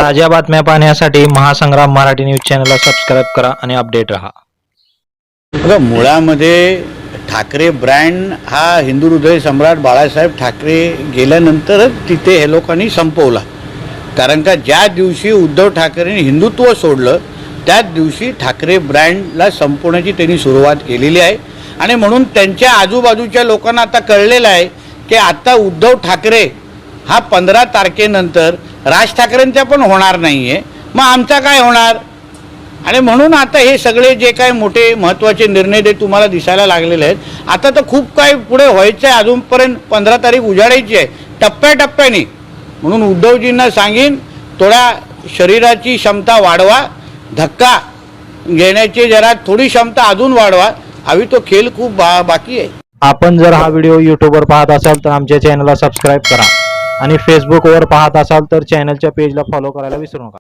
ताज्या बातम्या पाहण्यासाठी महासंग्राम मराठी न्यूज चॅनलला सबस्क्राईब करा आणि अपडेट रहा। बघा, मुळामध्ये ठाकरे ब्रँड हा हिंदू हृदय सम्राट बाळासाहेब ठाकरे गेल्यानंतरच तिथे हे लोकांनी संपवला। कारण का ज्या दिवशी उद्धव ठाकरेंनी हिंदुत्व सोडलं त्याच दिवशी ठाकरे ब्रँडला संपवण्याची त्यांनी सुरुवात केलेली आहे। आणि म्हणून त्यांच्या आजूबाजूच्या लोकांना आता कळलेलं आहे की आता उद्धव ठाकरे हा 15 तारखेनंतर राज ठाकरेंचा पण होणार नाही आहे, मग आमचा काय होणार। आणि म्हणून आता हे सगळे जे काय मोठे महत्त्वाचे निर्णय ते तुम्हाला दिसायला लागलेले आहेत। आता तर खूप काय पुढे व्हायचं आहे, अजूनपर्यंत 15 तारीख उजाडायची आहे टप्प्याटप्प्याने। म्हणून उद्धवजींना सांगीन, थोडा शरीराची क्षमता वाढवा, धक्का घेण्याची जरा थोडी क्षमता अजून वाढवा, अभी तो खेळ खूप बाकी आहे। आपण जर हा व्हिडिओ यूट्यूबवर पाहत असाल तर आमच्या चॅनलला सबस्क्राईब करा आणि फेसबुकवर पाहत असाल तर चॅनलच्या पेजला फॉलो करायला विसरू नका।